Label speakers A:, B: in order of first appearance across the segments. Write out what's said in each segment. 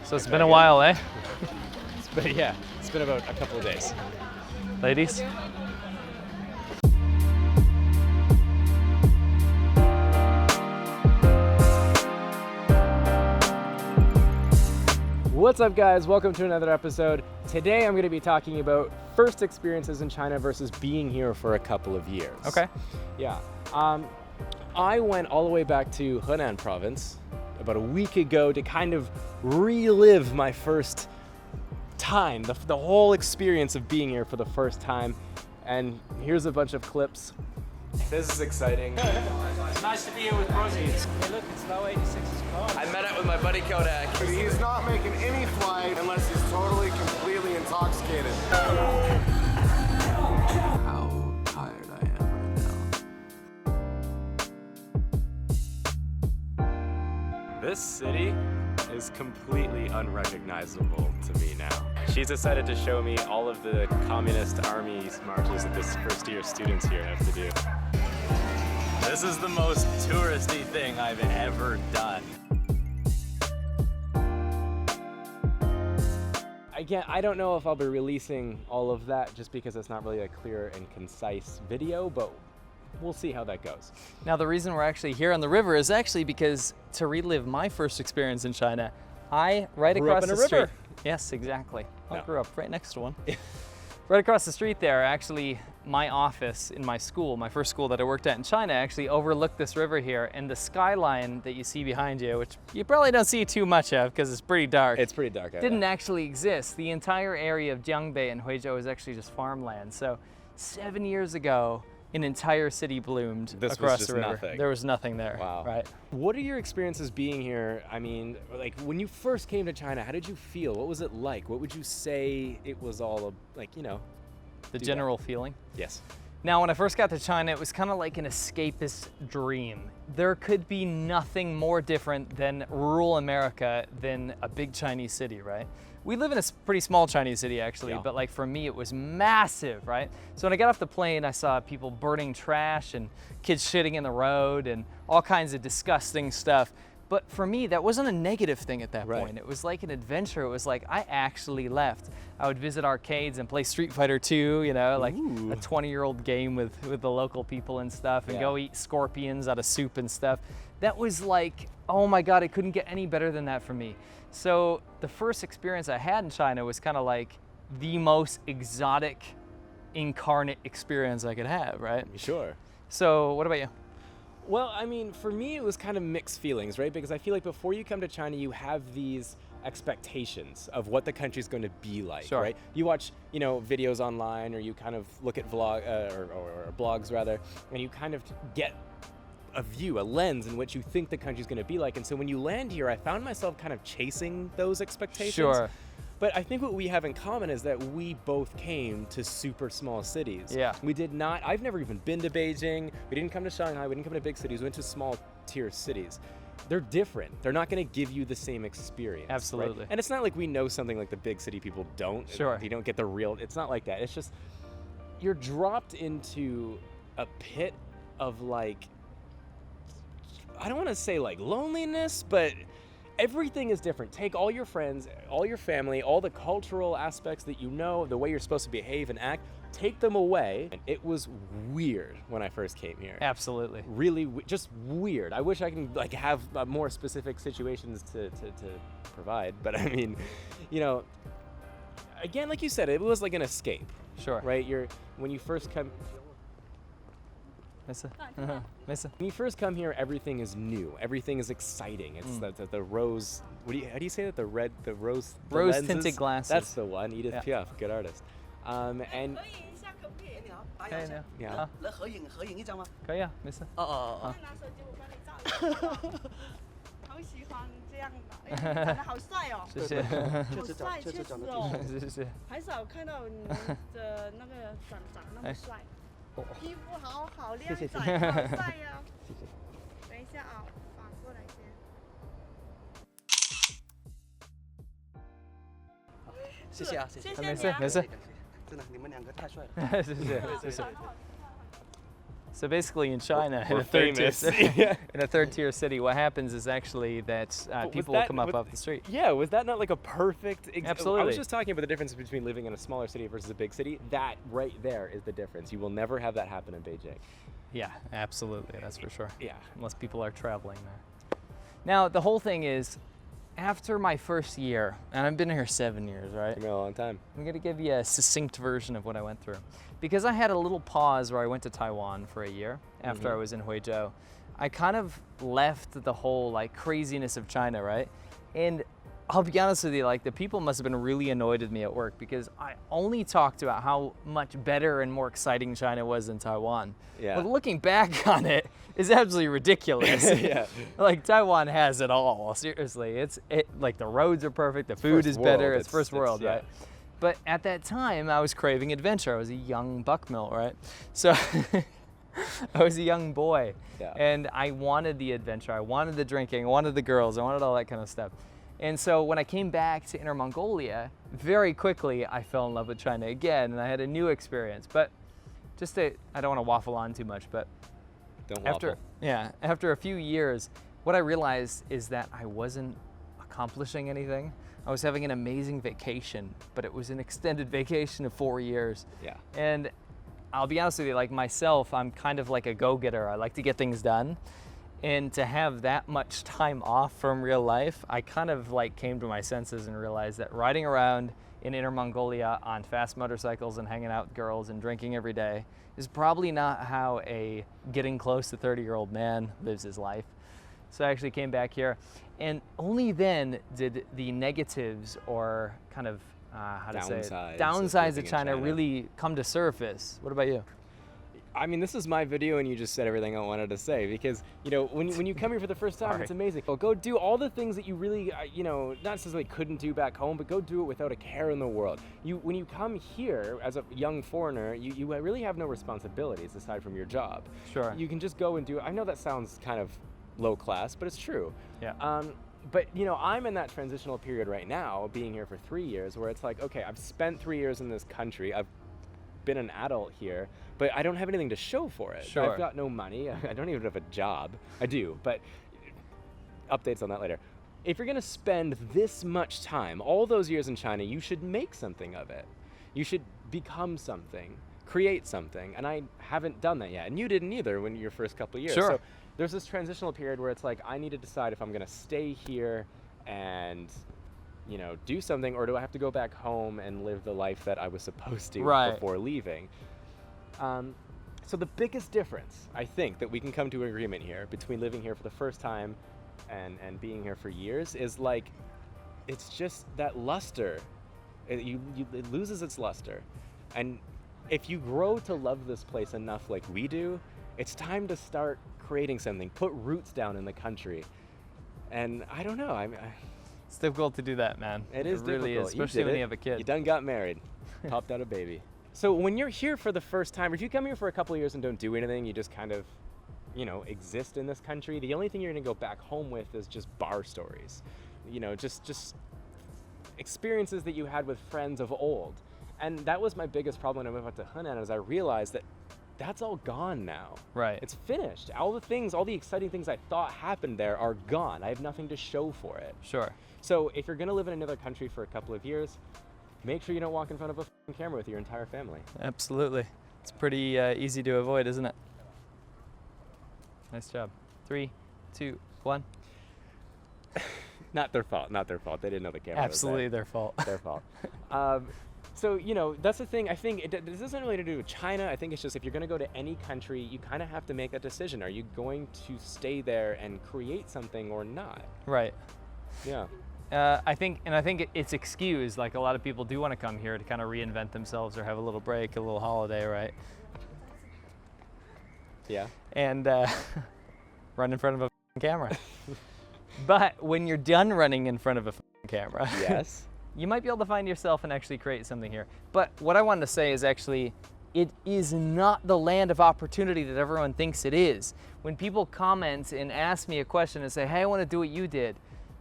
A: So it's been a while, eh?
B: Yeah, it's been about a couple of days.
A: Ladies?
B: What's up, guys? Welcome to another episode. Today I'm going to be talking about first experiences in China versus being here for a couple of years.
A: Okay.
B: Yeah. I went all the way back to Henan province about a week ago to kind of relive my first time, the whole experience of being here for the first time. And here's a bunch of clips. This is exciting.
A: It's nice to be here with Rosie. Hey, look, it's Low 86's car.
B: I met up with my buddy Kodak.
C: He's not making any flight unless he's totally, completely intoxicated.
D: How tired I am right now.
B: This city is completely unrecognizable to me now. She's decided to show me all of the communist army marches that this first year students here have to do. This is the most touristy thing I've ever done. Again, I don't know if I'll be releasing all of that just because it's not really a clear and concise video, but we'll see how that goes.
A: Now, the reason we're actually here on the river is actually because to relive my first experience in China, I right
B: Grew up
A: across
B: in
A: the
B: a
A: street.
B: river.
A: Yes, exactly. I
B: No.
A: grew up right next to one. Right across the street there, actually, my office in my school, my first school that I worked at in China, actually overlooked this river here, and the skyline that you see behind you, which you probably don't see too much of because it's pretty dark.
B: It's pretty dark out
A: Didn't
B: there.
A: actually exist. The entire area of Jiangbei and Huizhou was actually just farmland. So 7 years ago, an entire city bloomed
B: This was
A: across
B: just
A: the river.
B: nothing.
A: There was nothing there.
B: Wow.
A: Right.
B: What are your experiences being here? I mean, like when you first came to China, how did you feel? What was it like? What would you say it was all like, you know?
A: The
B: Do
A: general feeling.
B: Yes.
A: Now, when I first got to China, it was kind of like an escapist dream. There could be nothing more different than rural America than a big Chinese city, right? We live in a pretty small Chinese city, actually,
B: Yeah.
A: but like for me, it was massive, right? So when I got off the plane, I saw people burning trash and kids shitting in the road and all kinds of disgusting stuff. But for me, that wasn't a negative thing at that
B: Right.
A: point. It was like an adventure. It was like I actually left. I would visit arcades and play Street Fighter 2, you know, like
B: Ooh.
A: a 20-year-old game with the local people and stuff, and
B: Yeah.
A: go eat scorpions out of soup and stuff. That was like, oh my God, it couldn't get any better than that for me. So the first experience I had in China was kind of like the most exotic, incarnate experience I could have, right?
B: Sure.
A: So what about you?
B: Well, I mean, for me, it was kind of mixed feelings, right? Because I feel like before you come to China, you have these expectations of what the country's going to be like,
A: Sure.
B: right? You watch, you know, videos online, or you kind of look at or blogs rather, and you kind of get a view, a lens in which you think the country's going to be like. And so when you land here, I found myself kind of chasing those expectations.
A: Sure.
B: But I think what we have in common is that we both came to super small cities.
A: Yeah.
B: We did not, I've never even been to Beijing. We didn't come to Shanghai. We didn't come to big cities. We went to small tier cities. They're different. They're not going to give you the same experience. right?
A: Absolutely.
B: And it's not like we know something like the big city people don't.
A: Sure.
B: You don't get the real, it's not like that. It's just, you're dropped into a pit of like, I don't want to say like loneliness, but everything is different. Take all your friends, all your family, all the cultural aspects that you know, the way you're supposed to behave and act, take them away. And it was weird when I first came here.
A: Absolutely.
B: Really, just weird. I wish I can like have more specific situations to provide, but I mean, you know, again, like you said, it was like an escape,
A: Sure.
B: right? When you first come.
A: Mesa.
B: When you first come here, everything is new. Everything is exciting. It's the rose. How do you say that? The rose. The
A: Rose-tinted
B: lenses?
A: glasses.
B: That's the one. Edith
A: Yeah.
B: Piaf, good artist. And
E: 可以一下，可不可以？你好，打
A: Hey,
E: 一下
A: no.
B: yeah.
A: 啊，
E: 来合影一张吗？
A: 可以啊，Mesa。
E: 哦，
F: 拿手机我帮你照一下。好喜欢这样的，哎，你长得好帅哦，
A: 谢谢。
E: 确实长，确实长得挺帅。
A: 谢谢。
F: 很少看到你的那个长那么帅，皮肤好靓仔，好帅呀。等一下啊，反过来先。
E: 谢谢啊，谢谢。
F: 谢谢你啊。
A: 没事没事。
E: 真的，你们两个太帅了。
A: 谢谢谢谢。So basically in China, in
B: We're
A: a third tier
B: famous.
A: city,
B: Yeah.
A: in a third tier city, what happens is actually that
B: But
A: people will come up off the street.
B: Yeah, was that not like a perfect I
A: Absolutely.
B: was just talking about the difference between living in a smaller city versus a big city. That right there is the difference. You will never have that happen in Beijing.
A: Yeah, absolutely, that's for sure.
B: Yeah.
A: Unless people are traveling there. Now, the whole thing is, after my first year, and I've been here 7 years, right?
B: Took me a long time.
A: I'm gonna give you a succinct version of what I went through. Because I had a little pause where I went to Taiwan for a year after I was in Huizhou, I kind of left the whole like craziness of China, right? And I'll be honest with you, like the people must have been really annoyed with me at work because I only talked about how much better and more exciting China was than Taiwan.
B: Yeah.
A: But looking back on it is absolutely ridiculous.
B: Yeah.
A: Like Taiwan has it all, seriously. It's like the roads are perfect, the food
B: First
A: is better,
B: world.
A: it's first world,
B: yeah.
A: right? But at that time, I was craving adventure. I was a young buckmill, right? So I was a young boy,
B: Yeah.
A: and I wanted the adventure. I wanted the drinking, I wanted the girls, I wanted all that kind of stuff. And so when I came back to Inner Mongolia, very quickly I fell in love with China again, and I had a new experience. But just to, I don't want to waffle on too much, but
B: Don't
A: after
B: waffle.
A: after a few years, what I realized is that I wasn't accomplishing anything. I was having an amazing vacation, but it was an extended vacation of 4 years.
B: Yeah.
A: And I'll be honest with you, like myself, I'm kind of like a go-getter. I like to get things done. And to have that much time off from real life, I kind of like came to my senses and realized that riding around in Inner Mongolia on fast motorcycles and hanging out with girls and drinking every day is probably not how a getting close to 30-year-old man lives his life. So I actually came back here, and only then did the negatives or kind of, how to say it,
B: Downsides of
A: downsides
B: living
A: of
B: in
A: China
B: China.
A: really come to surface. What about you?
B: I mean, this is my video, and you just said everything I wanted to say because, you know, when you come here for the first time,
A: Sorry.
B: it's amazing. Well, go do all the things that you really, you know, not necessarily couldn't do back home, but go do it without a care in the world. When you come here as a young foreigner, you really have no responsibilities aside from your job.
A: Sure.
B: You can just go and do it. I know that sounds kind of low class, but it's true.
A: Yeah.
B: But you know, I'm in that transitional period right now, being here for 3 years, where it's like, okay, I've spent 3 years in this country. I've been an adult here, but I don't have anything to show for it.
A: Sure.
B: I've got no money. I don't even have a job. I do, but updates on that later. If you're gonna spend this much time, all those years in China, you should make something of it. You should become something, create something, and I haven't done that yet. And you didn't either when your first couple of years.
A: Sure.
B: So there's this transitional period where it's like, I need to decide if I'm gonna stay here and, you know, do something, or do I have to go back home and live the life that I was supposed to
A: Right.
B: before leaving? So the biggest difference, I think, that we can come to an agreement here between living here for the first time and being here for years is like, it's just that luster. It loses its luster. And if you grow to love this place enough like we do, it's time to start creating something, put roots down in the country. And I don't know,
A: It's difficult to do that, man.
B: it is
A: really
B: difficult.
A: is, especially
B: did
A: when
B: it.
A: you have a kid.
B: You done got married, popped out a baby. So when you're here for the first time, or if you come here for a couple of years and don't do anything, you just kind of, you know, exist in this country, the only thing you're gonna go back home with is just bar stories. You know, just experiences that you had with friends of old. And that was my biggest problem when I moved out to Henan, is I realized that that's all gone now.
A: Right.
B: It's finished. All the exciting things I thought happened there are gone. I have nothing to show for it.
A: Sure.
B: So if you're gonna live in another country for a couple of years, make sure you don't walk in front of a f***ing camera with your entire family.
A: Absolutely. It's pretty easy to avoid, isn't it? Nice job. 3, 2, 1.
B: Not their fault. Not their fault. They didn't know the camera.
A: Absolutely
B: was
A: their fault.
B: there. Their fault. So you know, that's the thing. I think this isn't really to do with China. I think it's just if you're going to go to any country, you kind of have to make that decision. Are you going to stay there and create something or not?
A: Right.
B: Yeah.
A: I think it's excused. Like a lot of people do want to come here to kind of reinvent themselves or have a little break, a little holiday, right?
B: Yeah.
A: And run in front of a camera. But when you're done running in front of a camera,
B: Yes.
A: you might be able to find yourself and actually create something here. But what I wanted to say is actually, it is not the land of opportunity that everyone thinks it is. When people comment and ask me a question and say, hey, I want to do what you did,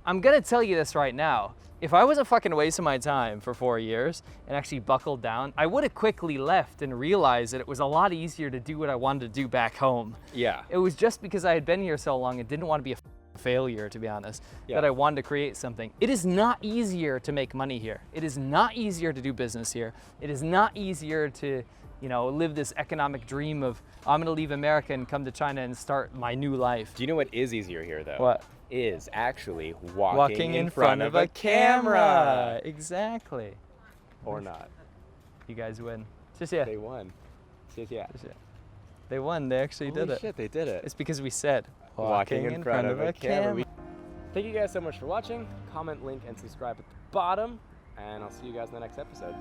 A: I'm gonna tell you this right now. If I wasn't fucking wasting my time for 4 years and actually buckled down, I would have quickly left and realized that it was a lot easier to do what I wanted to do back home.
B: Yeah.
A: It was just because I had been here so long and didn't want to be a failure, to be honest, that I wanted to create something. It is not easier to make money here. It is not easier to do business here. It is not easier to, you know, live this economic dream of, I'm gonna leave America and come to China and start my new life.
B: Do you know what is easier here, though?
A: What?
B: Is actually walking in front of a camera.
A: Exactly.
B: Or not.
A: You guys win. 谢谢.
B: They won. Yeah.
A: They won. They actually did
B: Holy
A: it.
B: shit, they did it.
A: It's because we said
B: Walking in front of a camera. Thank you guys so much for watching. Comment, link, and subscribe at the bottom. And I'll see you guys in the next episode.